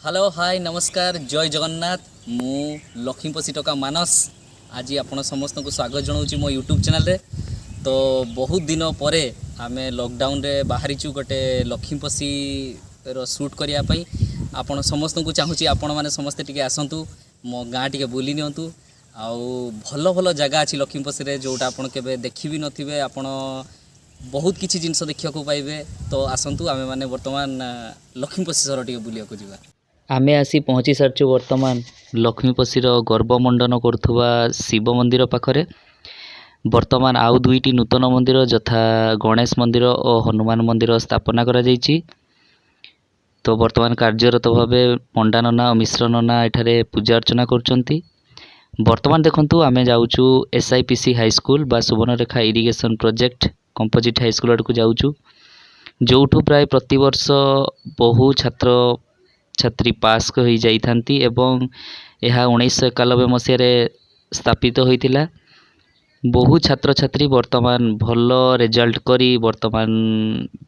Hello hi नमस्कार जय जगन्नाथ मु लक्ष्मीपसी टका मानस आज आपण समस्त को स्वागत जनाऊँ मो यूट्यूब चैनल रे। तो बहुत दिन पर आम लॉकडाउन रे बाहरी गोटे लक्ष्मीपसी रो शूट करने आपण समस्त को चाहूँगी आपण मैंने समस्ते टिके आसतु मो गाँ टिके बुली नियंतु आउ भल भल जगह अच्छी लक्ष्मीपसी रे जोटा आपण केबे देखि भी नथिबे आपण बहुत किसी जिनस देखा पाइबे। तो आसतु आमे माने वर्तमान लक्ष्मीपसी सहर टिके बुलिया को जीवा। आमे आसी पहुँची सारचु वर्तमान लक्ष्मीपसीर गर्भमंडन करुवा शिव मंदिर पाखरे। वर्तमान आउ दुईटी नूतन मंदिर यथा गणेश मंदिर और हनुमान मंदिर स्थापना करा जायछि। तो वर्तमान कार्यरत भावे पंडा नना और मिश्र नना एठारे पूजा अर्चना करुचंती। वर्तमान देखंतु आमे जाउछु SIPC हाई स्कूल बा Subarnarekha irrigation project composite high school आड़ को जाउछु, जोठु प्राय प्रतिवर्ष बहु छात्र छात्री पास हो जाइथांती एवं यह 1991 मसीह स्थापित होइतिला। बहु छात्र छात्री वर्तमान भल रिजल्ट करी वर्तमान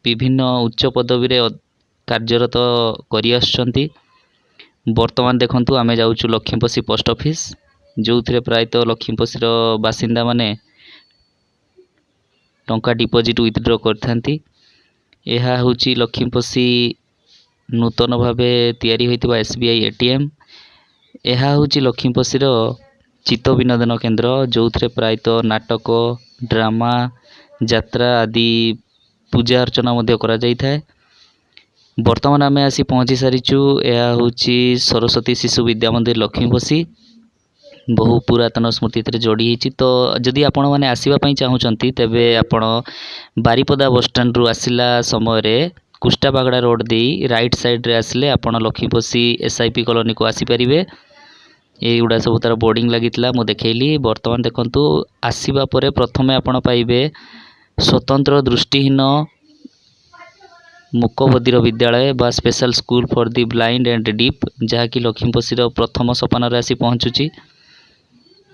विभिन्न उच्च पदवी रे कार्यरत करि आछंती। वर्तमान देखंतु आमे जाउछु लक्ष्मीपसी पोस्ट ऑफिस जो थे प्रायतः लक्ष्मीपसीर बासिंदा माने टंका डिपोजिट विथड्रॉ करथांती। यह होची लक्ष्मीपसी नूतन भावे तैयारी होइतिबा SBI ATM। यह होची लक्ष्मीपसीर चित्त विनोदन केन्द्र जो थे प्रायतः नाटक ड्रामा यात्रा आदि पूजा अर्चना मध्य करा जाई थाए। वर्तमान आमे आसी पहुँची सारिचु। यह होची सरस्वती शिशु विद्या मंदिर लक्ष्मीपसी बहु पुरातन स्मृति जोड़ी होती। तो जदि आपण मैंने आसवा चाहूँगी तेबे आपण बारिपदा बस स्टैंड रु आसिला समय रे कुष्टाबागड़ा रोड दे राइट साइड रे आसिले आपण लक्ष्मीपसी SIP कॉलोनी को आसीपारे। युड़ा सब तार बोर्डिंग लगी मु देखली। वर्तमान देखंतु आसीबा परे प्रथमे आपण पाइबे स्वतंत्र दृष्टिहीन मुकबधिर विद्यालय बा special school for the blind and deep जहाँकि लक्ष्मीपसीर प्रथम सोपान आसी पहुँचुची।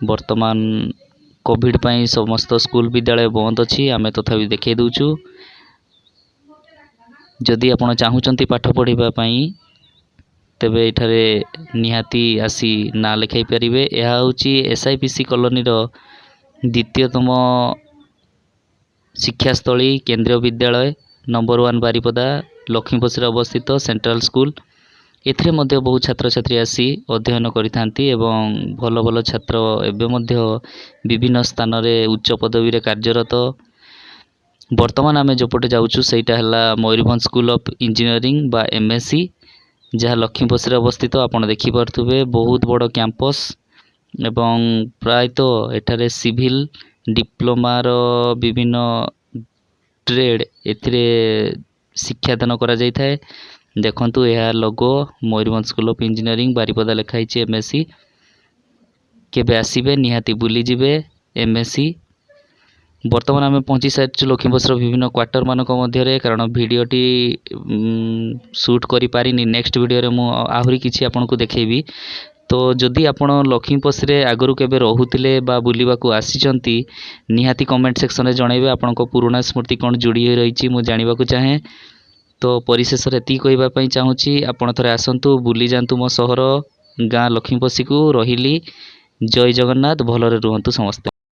वर्तमान कोविड पाई समस्त स्कूल विद्यालय बंद अच्छी आमे तथापि देखे दउछु। जदि आपण चाहूँचंती पाठ पढ़िबा पाई तेबे एठारे निहाती आसी ना लिखाई पारिबे। यह होची SIPC कॉलोनी रो द्वितीयतम शिक्षास्थली केंद्रीय विद्यालय नंबर 1 बारिपदा लक्ष्मीपसी अवस्थित सेंट्रल स्कूल। एथिरे मध्य बहु छात्र छात्री आसी अध्ययन करिथांती एवं भल भल छात्र एबे मध्य विभिन्न स्थान रे उच्च पदवी रे कार्यरत। वर्तमान आमे जोपटे जाउछु सेटा हला मयूरभंज स्कूल ऑफ इंजीनियरिंग बा MSc जहाँ लक्ष्मीपसी अवस्थित। आपण देखि पारथुबे बहुत बड़ कैंपस एवं प्रायतः एठारे सिविल डिप्लोमा रो विभिन्न ट्रेड एथिरे शिक्षादान करा जाय थाए। देखंतु यह logo Mayurbhanj school of engineering Baripada लिखाई MSc। केबे आसीबे निहाती बुली जिबे MSc। वर्तमान आम पहुँची सारी लक्ष्मीपसी विभिन्न क्वार्टर मानक मध्य कारण भिडटी शूट करि पारिनी। नेक्स्ट वीडियो रे मु आहुरी किछि आपन को देखेबी। तो जदि आपण लक्ष्मीपसी रे आगरु केबे रहुतिले बा बुलिबा को आसीचंती निहाती कमेंट सेक्शन रे जणैबे आपन को पुराना स्मृति कोन जुड़ी होई रहिछि मु जानिबा को चाहे। तो परिशेष रे एति कहबा पई चाहूछि आपण थरे आसंतु बुली जांतु मो सहर गाँ लक्ष्मीपसी को। रहिली जय जगन्नाथ भलरे रुहंतु समस्ते।